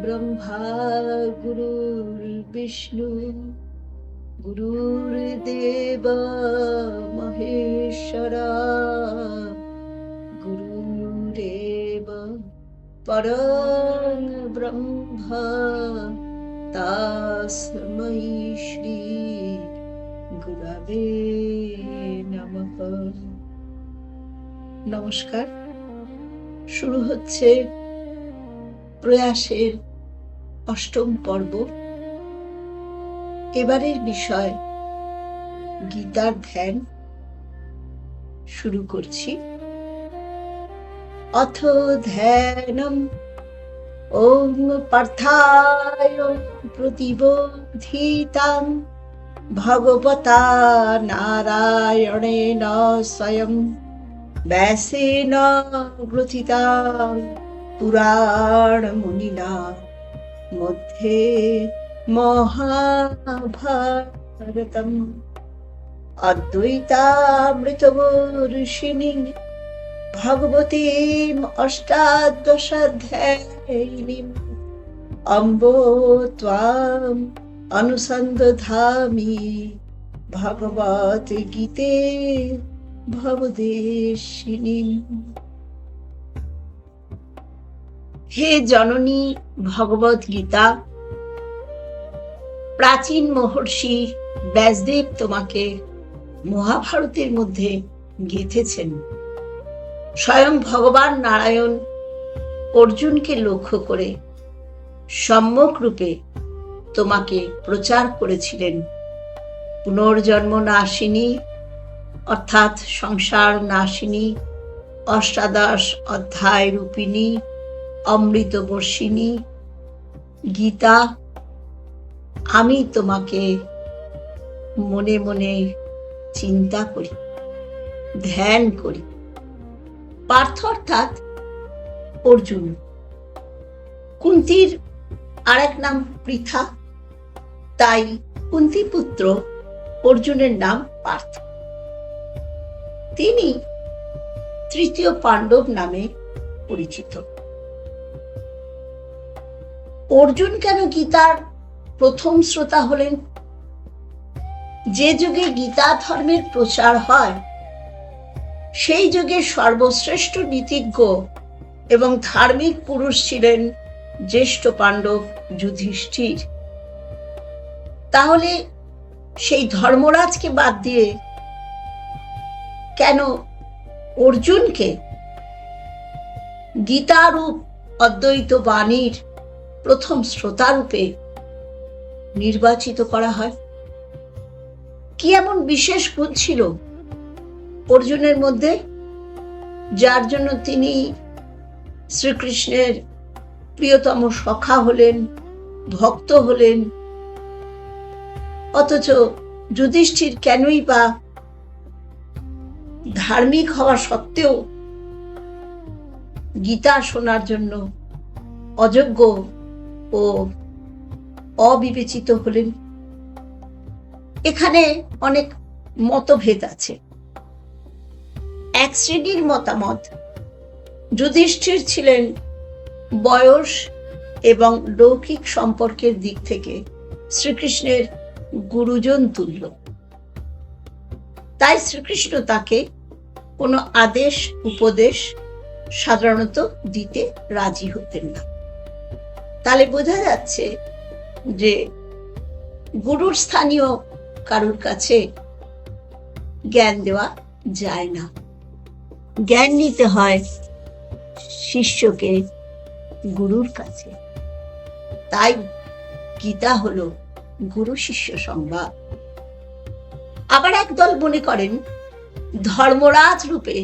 ब्रह्मा गुरुर्विष्णु गुरुर्देव महेश्वरा गुरुरेव परं ब्रह्म तस्मै श्री गुरवे नमः। নমস্কার। শুরু হচ্ছে প্রয়াসের অষ্টম পর্ব। এবারের বিষয় গীতার ধ্যান। শুরু করছি। অথ ধ্যানম ওম পার্থায় প্রতিবোধিতাম ভগবতা নারায়ণেন স্বয়ং ব্যাসেন গ্রথিতাং পুরাণ মুনিনা মধ্যে মহাভারতম অদ্বৈতামৃতবর্ষিণী ভগবতীম অষ্টাদশাধ্যায়িনীম অম্ব ত্বাম অনুসন্দধামি ভগবত গীতে ভবদেশিনী। হে জননী ভগবত গীতা, প্রাচীন মহর্ষি ব্যাসদেব তোমাকে মহাভারতের মধ্যে গেঁথেছেন। স্বয়ং ভগবান নারায়ণ অর্জুনকে লক্ষ্য করে সম্যক রূপে তোমাকে প্রচার করেছিলেন। পুনর্জন্ম নাশিনী অর্থাৎ সংসার নাশিনী, অষ্টাদশ অধ্যায় রূপিণী, অমৃত বর্ষিণী গীতা আমি তোমাকে মনে মনে চিন্তা করি, ধ্যান করি। পার্থ অর্থাৎ অর্জুন। কুন্তির আরেক নাম পৃথা, তাই কুন্তি পুত্র অর্জুনের নাম পার্থ। তিনি তৃতীয় পাণ্ডব নামে পরিচিত। অর্জুন কেন গীতার প্রথম শ্রোতা হলেন? যে যুগে গীতা ধর্মের প্রচার হয় সেই যুগে সর্বশ্রেষ্ঠ নীতিজ্ঞ এবং ধার্মিক পুরুষ ছিলেন জ্যেষ্ঠ পাণ্ডব যুধিষ্ঠির। তাহলে সেই ধর্মরাজকে বাদ দিয়ে কেন অর্জুনকে গীতারূপ অদ্বৈত বাণীর প্রথম শ্রোতারূপে নির্বাচিত করা হয়? কি এমন বিশেষ গুণ ছিল অর্জুনের মধ্যে যার জন্য তিনি শ্রীকৃষ্ণের প্রিয়তম সখা হলেন, ভক্ত হলেন? অথচ যুধিষ্ঠির কেনই বা ধার্মিক হওয়া সত্ত্বেও গীতা শোনার জন্য অযোগ্য ও অবিবেচিত হলেন? এখানে অনেক মতভেদ আছে। এক শ্রেণীর মতামত, যুধিষ্ঠির ছিলেন বয়স এবং লৌকিক সম্পর্কের দিক থেকে শ্রীকৃষ্ণের গুরুজন তুল্য। তাই শ্রীকৃষ্ণ তাকে কোনো আদেশ উপদেশ সাধারণত দিতে রাজি হতেন না। তাহলে বোঝা যাচ্ছে যে গুরুর স্থানীয় কারুর কাছে জ্ঞান দেওয়া যায় না, জ্ঞান নিতে হয় শিষ্যকে গুরুর কাছে। তাই গীতা হলো গুরু শিষ্য সংবাদ। আবার একদল মনে করেন ধর্মরাজ রূপে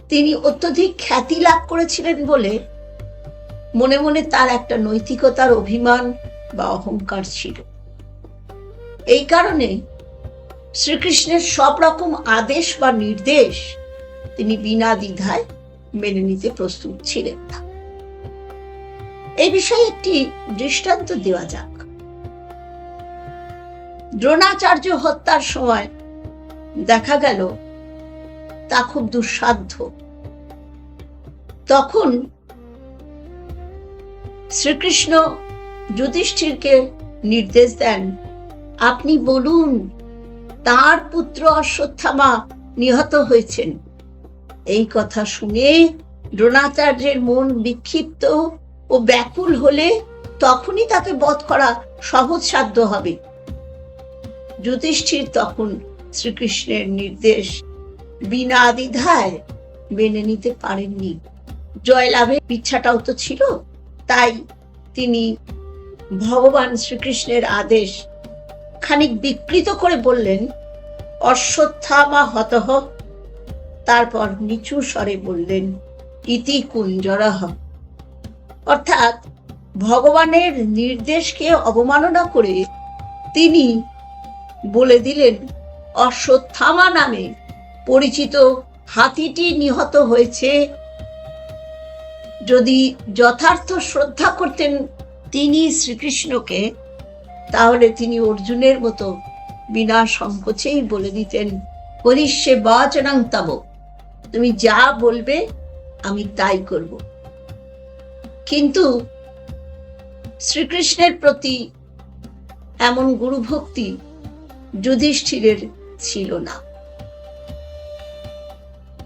তিনি অত্যধিক খ্যাতি লাভ করেছিলেন বলে মনে মনে তার একটা নৈতিকতার অভিমান বা অহংকার ছিল। এই কারণে শ্রীকৃষ্ণের সব রকম আদেশ বা নির্দেশ তিনি বিনা দ্বিধায় মেনে নিতে প্রস্তুত ছিলেন না। এই বিষয়ে একটি দৃষ্টান্ত দেওয়া যাক। দ্রোণাচার্য হত্যার সময় দেখা গেল তা খুব দুঃসাধ্য। তখন শ্রীকৃষ্ণ যুধিষ্ঠিরকে নির্দেশ দেন, আপনি বলুন তার পুত্র অশ্বত্থামা নিহত হয়েছেন। এই কথা শুনে দ্রোণাচার্যের মন বিক্ষিপ্ত ও ব্যাকুল হলে তখনই তাকে বধ করা সহজসাধ্য হবে। যুধিষ্ঠির তখন শ্রীকৃষ্ণের নির্দেশ বিনা দ্বিধায় মেনে নিতে পারেননি। জয়লাভের ইচ্ছাটাও তো ছিল, তাই তিনি ভগবান শ্রীকৃষ্ণের আদেশ খানিক বিকৃত করে বললেন, অশ্বত্থামা হতঃ। তারপর নিচু স্বরে বললেন, ইতি কুঞ্জরঃ। অর্থাৎ ভগবানের নির্দেশকে অবমাননা করে তিনি বলে দিলেন, অশ্বত্থামা নামে পরিচিত হাতিটি নিহত হয়েছে। যদি যথার্থ শ্রদ্ধা করতেন তিনি শ্রীকৃষ্ণকে, তাহলে তিনি অর্জুনের মতো বিনা সংকোচেই বলে দিতেন, করিষ্যে বচনং তব, তুমি যা বলবে আমি তাই করব। কিন্তু শ্রীকৃষ্ণের প্রতি এমন গুরুভক্তি যুধিষ্ঠিরের ছিল না।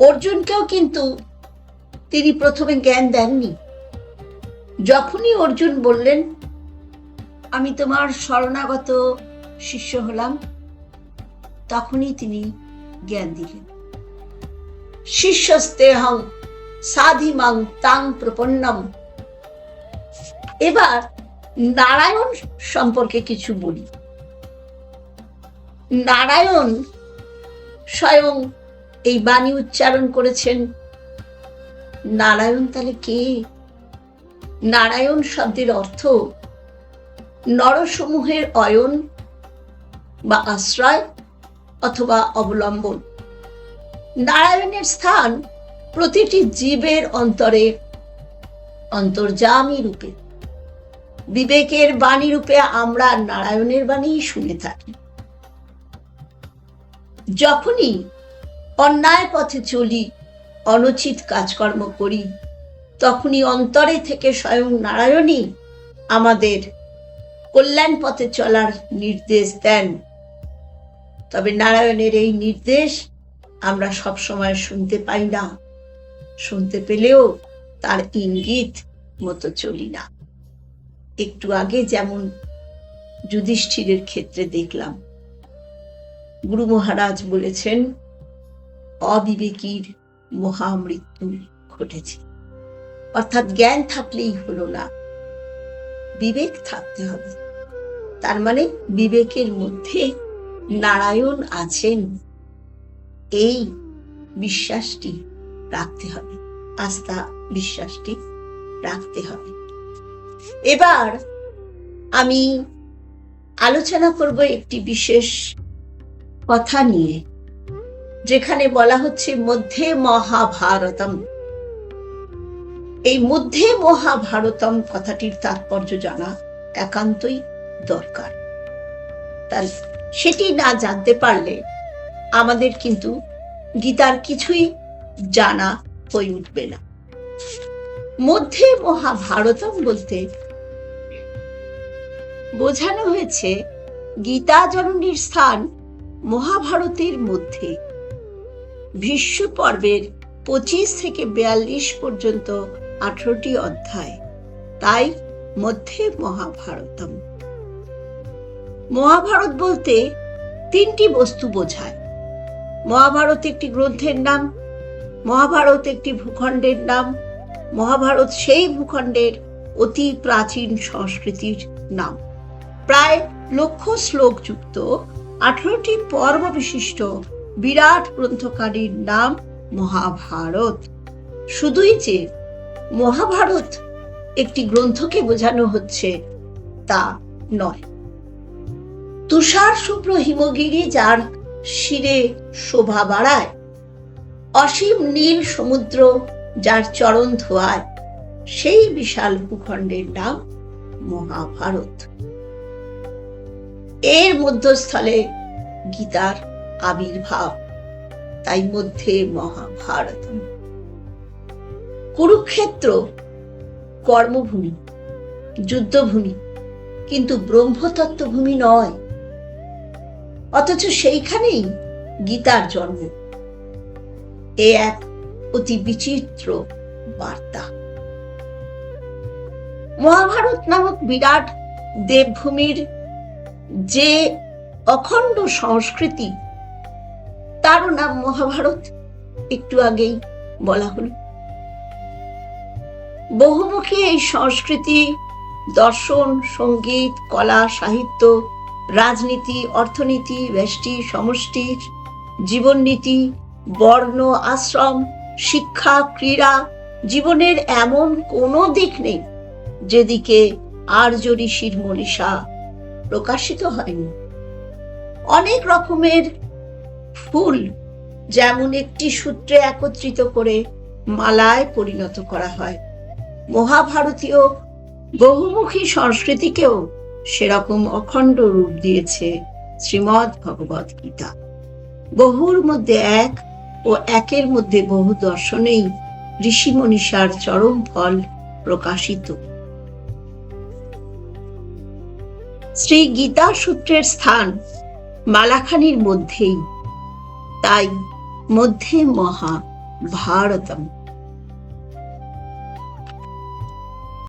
অর্জুনকেও কিন্তু তিনি প্রথমে জ্ঞান দেননি। যখনই অর্জুন বললেন, আমি তোমার শরণাগত শিষ্য হলাম, তখনই তিনি জ্ঞান দিলেন। শিষ্যস্তেহং সাধিমাং তাং প্রপন্নম। এবার নারায়ণ সম্পর্কে কিছু বলি। নারায়ণ স্বয়ং এই বাণী উচ্চারণ করেছেন। নারায়ণ তাহলে কে? নারায়ণ শব্দের অর্থ নরসমূহের অয়ন বা আশ্রয় অথবা অবলম্বন। নারায়ণের স্থান প্রতিটি জীবের অন্তরে অন্তর্যামী রূপে। বিবেকের বাণী রূপে আমরা নারায়ণের বাণী শুনে থাকি। যখনই অন্যায় পথে চলি, অনুচিত কাজকর্ম করি, তখনই অন্তরে থেকে স্বয়ং নারায়ণই আমাদের কল্যাণ পথে চলার নির্দেশ দেন। তবে নারায়ণের এই নির্দেশ আমরা সবসময় শুনতে পাই না। শুনতে পেলেও তার ইঙ্গিত মতো চলি না। একটু আগে যেমন যুধিষ্ঠিরের ক্ষেত্রে দেখলাম, গুরু মহারাজ বলেছেন, অবিবেকীর মহামৃত্যু ঘটেছে। অর্থাৎ জ্ঞান থাকলেই হলো না, বিবেক থাকতে হবে। তার মানে বিবেকের মধ্যে নারায়ণ আছেন, এই বিশ্বাসটি রাখতে হবে, আস্থা বিশ্বাসটি রাখতে হবে। এবার আমি আলোচনা করব একটি বিশেষ কথা নিয়ে, যেখানে বলা হচ্ছে মধ্যে মহাভারতম। এই মধ্যে মহাভারতম কথাটির তাৎপর্য জানা একান্তই দরকার। তার সেটি না জানতে পারলে আমাদের কিন্তু গীতার কিছুই জানা হয়ে উঠবে না। মধ্যে মহাভারতম বলতে বোঝানো হয়েছে গীতা জননীর স্থান মহাভারতের মধ্যে। ভীষ্ম পর্বের 25 থেকে 42 পর্যন্ত 18টি অধ্যায়, তাই মধ্যে মহাভারতম। মহাভারত বলতে 3টি বস্তু বোঝায়। মহাভারত একটি গ্রন্থের নাম, মহাভারত একটি ভূখণ্ডের নাম, মহাভারত সেই ভূখণ্ডের অতি প্রাচীন সংস্কৃতির নাম। প্রায় 1,00,000 শ্লোকযুক্ত 18টি পর্ব বিশিষ্ট বিরাট গ্রন্থকারীর নাম মহাভারত। শুধুই যে মহাভারত একটি গ্রন্থকে বোঝানো হচ্ছে তা নয়। তুষার শুভ্র হিমগিরি যার শিরে শোভা বাড়ায়, অসীম নীল সমুদ্র যার চরণ ধোয়ায়, সেই বিশাল ভূখণ্ডের নাম মহাভারত। এর মধ্যস্থলে গীতার আবির্ভাব, তাই মধ্যে মহাভারত। কুরুক্ষেত্র কর্মভূমি, যুদ্ধভূমি, কিন্তু ব্রহ্মতত্ত্বভূমি নয়। অথচ সেইখানেই গীতার জন্ম। এ এক অতি বিচিত্র বার্তা। মহাভারত নামক বিরাট দেবভূমির যে অখণ্ড সংস্কৃতি, তারও নাম মহাভারত, একটু আগেই বলা হল। বহুমুখী এই সংস্কৃতি দর্শন, সঙ্গীত, কলা, সাহিত্য, রাজনীতি, অর্থনীতি, ব্যষ্টি, সমষ্টির জীবননীতি, বর্ণ, আশ্রম, শিক্ষা, ক্রীড়া, জীবনের এমন কোনো দিক নেই যেদিকে আর্য ঋষির মনীষা প্রকাশিত হয়নি। অনেক রকমের ফুল যেমন একটি সূত্রে একত্রিত করে মালায় পরিণত করা হয়, মহাভারতীয় বহুমুখী সংস্কৃতিকেও সেরকম অখণ্ড রূপ দিয়েছে শ্রীমদ্ ভগবৎ গীতা। বহুর মধ্যে এক ও একের মধ্যে বহু দর্শনেই ঋষি মনীষার চরম ফল প্রকাশিত। শ্রী গীতা সূত্রের স্থান মালাখানির মধ্যেই, তাই মধ্যে মহা ভারতম।